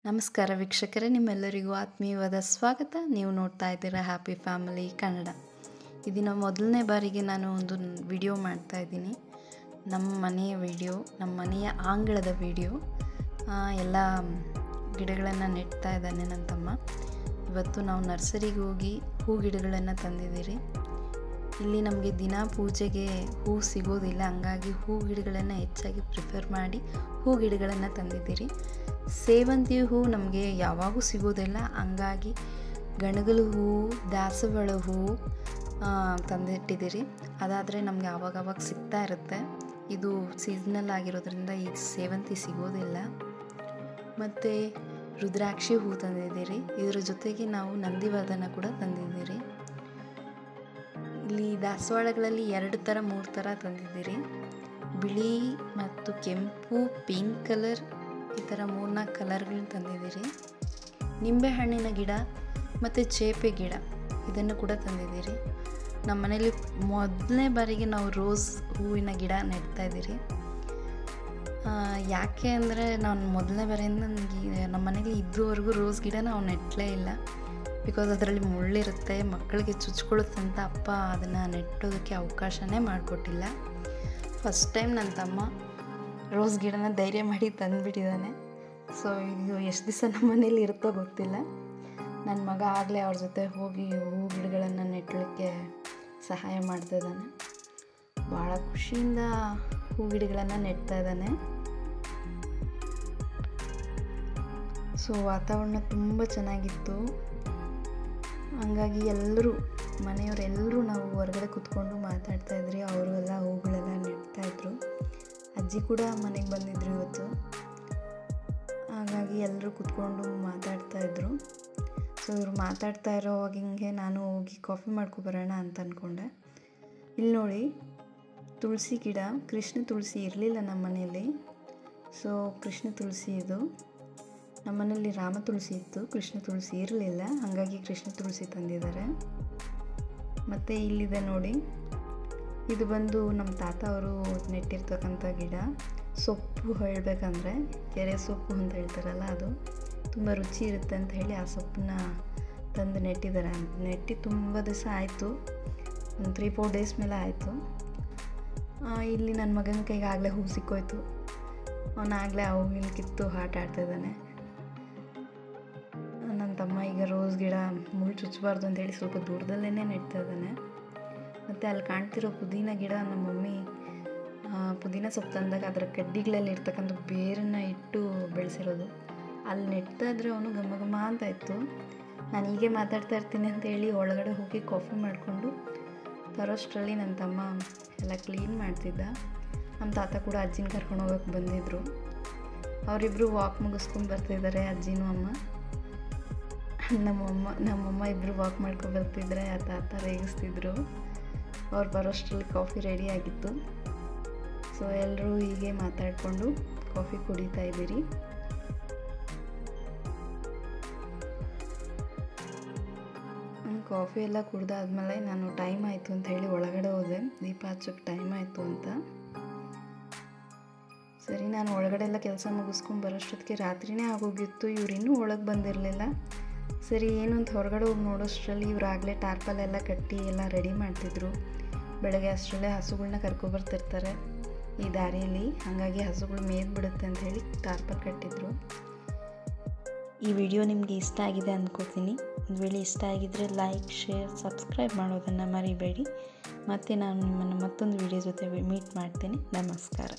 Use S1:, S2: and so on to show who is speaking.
S1: ನಮಸ್ಕಾರ ವೀಕ್ಷಕರೇ, ನಿಮ್ಮೆಲ್ಲರಿಗೂ ಆತ್ಮೀಯವಾದ ಸ್ವಾಗತ. ನೀವು ನೋಡ್ತಾ ಇದ್ದೀರಾ ಹ್ಯಾಪಿ ಫ್ಯಾಮಿಲಿ ಕನ್ನಡ. ಇದನ್ನ ಮೊದಲನೇ ಬಾರಿಗೆ ನಾನು ಒಂದು ವಿಡಿಯೋ ಮಾಡ್ತಾ ಇದ್ದೀನಿ. ನಮ್ಮ ಮನೆಯ ವಿಡಿಯೋ, ನಮ್ಮ ಮನೆಯ ಆಂಗಳದ ವಿಡಿಯೋ. ಎಲ್ಲ ಗಿಡಗಳನ್ನು ನೆಡ್ತಾ ಇದ್ದಾನೆ ನನ್ನ ತಮ್ಮ. ಇವತ್ತು ನಾವು ನರ್ಸರಿಗೆ ಹೋಗಿ ಹೂ ಗಿಡಗಳನ್ನು ತಂದಿದ್ದೀರಿ. ಇಲ್ಲಿ ನಮಗೆ ದಿನ ಪೂಜೆಗೆ ಹೂ ಸಿಗೋದಿಲ್ಲ, ಹಂಗಾಗಿ ಹೂ ಗಿಡಗಳನ್ನು ಹೆಚ್ಚಾಗಿ ಪ್ರಿಫರ್ ಮಾಡಿ ಹೂ ಗಿಡಗಳನ್ನು ತಂದಿದ್ದೀರಿ. ಸೇವಂತಿ ಹೂ ನಮಗೆ ಯಾವಾಗೂ ಸಿಗೋದಿಲ್ಲ, ಹಂಗಾಗಿ ಗಣಗಲು ಹೂ, ದಾಸವಾಳ ಹೂ ತಂದಿಟ್ಟಿದ್ದೀರಿ. ಅದಾದರೆ ನಮಗೆ ಆವಾಗವಾಗ ಸಿಗ್ತಾ ಇರುತ್ತೆ. ಇದು ಸೀಸನಲ್ ಆಗಿರೋದ್ರಿಂದ ಈ ಸೇವಂತಿ ಸಿಗೋದಿಲ್ಲ. ಮತ್ತು ರುದ್ರಾಕ್ಷಿ ಹೂ ತಂದಿದ್ದೀರಿ. ಇದರ ಜೊತೆಗೆ ನಾವು ನಂದಿವರ್ಧನ ಕೂಡ ತಂದಿದ್ದೀರಿ. ಇಲ್ಲಿ ದಾಸವಾಳಗಳಲ್ಲಿ 2 ಥರ 3 ಥರ ತಂದಿದ್ದೀರಿ. ಬಿಳಿ ಮತ್ತು ಕೆಂಪು, ಪಿಂಕ್ ಕಲರ್, ಈ ಥರ 3-4 ಕಲರ್ಗಳನ್ನ ತಂದಿದ್ದೀರಿ. ನಿಂಬೆಹಣ್ಣಿನ ಗಿಡ ಮತ್ತು ಚೇಪೆ ಗಿಡ ಇದನ್ನು ಕೂಡ ತಂದಿದ್ದೀರಿ. ನಮ್ಮ ಮನೇಲಿ ಮೊದಲನೇ ಬಾರಿಗೆ ನಾವು ರೋಸ್ ಹೂವಿನ ಗಿಡ ನೆಡ್ತಾ ಇದ್ದೀರಿ. ಯಾಕೆ ಅಂದರೆ ನಾನು ಮೊದಲನೇ ಬಾರಿಯಿಂದ ನನಗೆ ನಮ್ಮ ಮನೇಲಿ ಇದ್ದುವರೆಗೂ ರೋಸ್ ಗಿಡ ನಾವು ನೆಟ್ಟಲೇ ಇಲ್ಲ. ಬಿಕಾಸ್ ಅದರಲ್ಲಿ ಮುಳ್ಳಿರುತ್ತೆ, ಮಕ್ಕಳಿಗೆ ಚುಚ್ಕೊಳ್ಳುತ್ತೆ ಅಂತ ಅಪ್ಪ ಅದನ್ನು ನೆಟ್ಟೋದಕ್ಕೆ ಅವಕಾಶನೇ ಮಾಡಿಕೊಟ್ಟಿಲ್ಲ. ಫಸ್ಟ್ ಟೈಮ್ ನನ್ನ ತಮ್ಮ ರೋಸ್ ಗಿಡನ ಧೈರ್ಯ ಮಾಡಿ ತಂದುಬಿಟ್ಟಿದ್ದಾನೆ. ಸೊ ಇದು ಎಷ್ಟು ದಿವಸ ನಮ್ಮ ಮನೇಲಿ ಇರುತ್ತೋ ಗೊತ್ತಿಲ್ಲ. ನನ್ನ ಮಗ ಆಗಲೇ ಅವ್ರ ಜೊತೆ ಹೋಗಿ ಹೂ ಗಿಡಗಳನ್ನು ನೆಟ್ಟಲಿಕ್ಕೆ ಸಹಾಯ ಮಾಡ್ತಾಯಿದ್ದಾನೆ. ಭಾಳ ಖುಷಿಯಿಂದ ಹೂ ಗಿಡಗಳನ್ನು ನೆಡ್ತಾ ಇದ್ದಾನೆ. ಸೊ ವಾತಾವರಣ ತುಂಬ ಚೆನ್ನಾಗಿತ್ತು. ಹಂಗಾಗಿ ಎಲ್ಲರೂ ಮನೆಯವರೆಲ್ಲರೂ ನಾವು ಹೊರಗಡೆ ಕೂತ್ಕೊಂಡು ಮಾತಾಡ್ತಾಯಿದ್ರಿ. ಅವರು ಎಲ್ಲ ಹೂಗಳೆಲ್ಲ ನೆಡ್ತಾಯಿದ್ರು. ಅಜ್ಜಿ ಕೂಡ ಮನೆಗೆ ಬಂದಿದ್ದರು ಇವತ್ತು. ಹಾಗಾಗಿ ಎಲ್ಲರೂ ಕೂತ್ಕೊಂಡು ಮಾತಾಡ್ತಾಯಿದ್ರು. ಸೊ ಇವರು ಮಾತಾಡ್ತಾ ಇರೋವಾಗ ಹಿಂಗೆ ನಾನು ಹೋಗಿ ಕಾಫಿ ಮಾಡ್ಕೊಬರೋಣ ಅಂತ ಅಂದ್ಕೊಂಡೆ. ಇಲ್ಲಿ ನೋಡಿ, ತುಳಸಿ ಗಿಡ, ಕೃಷ್ಣ ತುಳಸಿ ಇರಲಿಲ್ಲ ನಮ್ಮ ಮನೆಯಲ್ಲಿ. ಸೊ ಕೃಷ್ಣ ತುಳಸಿ ಇದು. ನಮ್ಮ ಮನೇಲಿ ರಾಮ ತುಳಸಿ ಇತ್ತು, ಕೃಷ್ಣ ತುಳಸಿ ಇರಲಿಲ್ಲ, ಹಾಗಾಗಿ ಕೃಷ್ಣ ತುಳಸಿ ತಂದಿದ್ದಾರೆ. ಮತ್ತು ಇಲ್ಲಿದೆ ನೋಡಿ, ಇದು ಬಂದು ನಮ್ಮ ತಾತ ಅವರು ನೆಟ್ಟಿರ್ತಕ್ಕಂಥ ಗಿಡ. ಸೊಪ್ಪು ಹೇಳಬೇಕಂದ್ರೆ ಕೆರೆ ಸೊಪ್ಪು ಅಂತ ಹೇಳ್ತಾರಲ್ಲ, ಅದು ತುಂಬ ರುಚಿ ಇರುತ್ತೆ ಅಂತ ಹೇಳಿ ಆ ಸೊಪ್ಪನ್ನ ತಂದು ನೆಟ್ಟಿದ್ದಾರೆ. ನೆಟ್ಟಿ ತುಂಬ ದಿವಸ ಆಯಿತು, ಒಂದು 3-4 ಡೇಸ್ ಮೇಲೆ ಆಯಿತು. ಇಲ್ಲಿ ನನ್ನ ಮಗನ ಕೈಗೆ ಆಗಲೇ ಹೂ ಸಿಕ್ಕೋಯ್ತು. ಅವನಾಗಲೇ ಆ ಹೂವಿನ ಕಿತ್ತು ಆಟ ಆಡ್ತಾಯಿದ್ದಾನೆ. ನನ್ನ ತಮ್ಮ ಈಗ ರೋಸ್ ಗಿಡ ಮುಳ್ಳು ಚುಚ್ಚಬಾರ್ದು ಅಂತೇಳಿ ಸ್ವಲ್ಪ ದೂರದಲ್ಲೇ ನೆಡ್ತಾ ಇದ್ದಾನೆ. ಮತ್ತು ಅಲ್ಲಿ ಕಾಣ್ತಿರೋ ಪುದೀನ ಗಿಡ ನಮ್ಮ ಮಮ್ಮಿ ಪುದೀನ ಸೊಪ್ಪು ತಂದಾಗ ಅದರ ಕಡ್ಡಿಗಳಲ್ಲಿ ಇರ್ತಕ್ಕಂಥ ಬೇರನ್ನು ಇಟ್ಟು ಬೆಳೆಸಿರೋದು. ಅಲ್ಲಿ ನೆಡ್ತಾ ಇದ್ರೆ ಅವನು ಘಮ ಘಮ ಅಂತ ಇತ್ತು. ನಾನು ಹೀಗೆ ಮಾತಾಡ್ತಾ ಇರ್ತೀನಿ ಅಂತೇಳಿ ಒಳಗಡೆ ಹೋಗಿ ಕಾಫಿ ಮಾಡಿಕೊಂಡು ತರೋಷ್ಟರಲ್ಲಿ ನನ್ನ ತಮ್ಮ ಎಲ್ಲ ಕ್ಲೀನ್ ಮಾಡ್ತಿದ್ದ. ನಮ್ಮ ತಾತ ಕೂಡ ಅಜ್ಜಿನ ಕರ್ಕೊಂಡು ಹೋಗೋಕ್ಕೆ ಬಂದಿದ್ದರು. ಅವರಿಬ್ಬರು ವಾಕ್ ಮುಗಿಸ್ಕೊಂಡು ಬರ್ತಿದ್ದಾರೆ, ಅಜ್ಜಿನೂ ಅಮ್ಮ. ನಮ್ಮಮ್ಮ ಇಬ್ಬರು ವಾಕ್ ಮಾಡ್ಕೊಂಡು ಬರ್ತಿದ್ರೆ ಆ ತಾತ ರೇಗಿಸ್ತಿದ್ರು. ಅವ್ರು ಬರೋಷ್ಟರಲ್ಲಿ ಕಾಫಿ ರೆಡಿ ಆಗಿತ್ತು. ಸೊ ಎಲ್ಲರೂ ಹೀಗೆ ಮಾತಾಡಿಕೊಂಡು ಕಾಫಿ ಕುಡಿತಾ ಇದ್ದೀರಿ. ಕಾಫಿ ಎಲ್ಲ ಕುಡ್ದಾದ್ಮೇಲೆ ನಾನು ಟೈಮ್ ಆಯಿತು ಅಂತ ಹೇಳಿ ಒಳಗಡೆ ಹೋದೆ. ದೀಪ ಹಚ್ಚೋಕ್ಕೆ ಟೈಮ್ ಆಯಿತು ಅಂತ. ಸರಿ, ನಾನು ಒಳಗಡೆ ಎಲ್ಲ ಕೆಲಸ ಮುಗಿಸ್ಕೊಂಡು ಬರೋಷ್ಟೊತ್ತಿಗೆ ರಾತ್ರಿನೇ ಆಗೋಗಿತ್ತು. ಇವ್ರು ಇನ್ನೂ ಒಳಗೆ ಬಂದಿರಲಿಲ್ಲ. ಸರಿ ಏನು ಅಂತ ಹೊರಗಡೆ ಹೋಗಿ ನೋಡೋಷ್ಟರಲ್ಲಿ ಇವ್ರು ಆಗಲೇ ಟಾರ್ಪಲೆಲ್ಲ ಕಟ್ಟಿ ಎಲ್ಲ ರೆಡಿ ಮಾಡ್ತಿದ್ರು. ಬೆಳಗ್ಗೆ ಅಷ್ಟರಲ್ಲೇ ಹಸುಗಳನ್ನ ಕರ್ಕೊಬರ್ತಿರ್ತಾರೆ ಈ ದಾರಿಯಲ್ಲಿ, ಹಾಗಾಗಿ ಹಸುಗಳು ಮೇಯ್ದುಬಿಡುತ್ತೆ ಅಂತ ಹೇಳಿ ಟಾರ್ಪಲ್ ಕಟ್ಟಿದ್ರು. ಈ ವಿಡಿಯೋ ನಿಮಗೆ ಇಷ್ಟ ಆಗಿದೆ ಅಂದ್ಕೋತೀನಿ. ಒಂದು ವೇಳೆ ಇಷ್ಟ ಆಗಿದ್ದರೆ ಲೈಕ್, ಶೇರ್, ಸಬ್ಸ್ಕ್ರೈಬ್ ಮಾಡೋದನ್ನು ಮರಿಬೇಡಿ. ಮತ್ತು ನಾನು ನಿಮ್ಮನ್ನು ಮತ್ತೊಂದು ವಿಡಿಯೋ ಜೊತೆ ಮೀಟ್ ಮಾಡ್ತೀನಿ. ನಮಸ್ಕಾರ.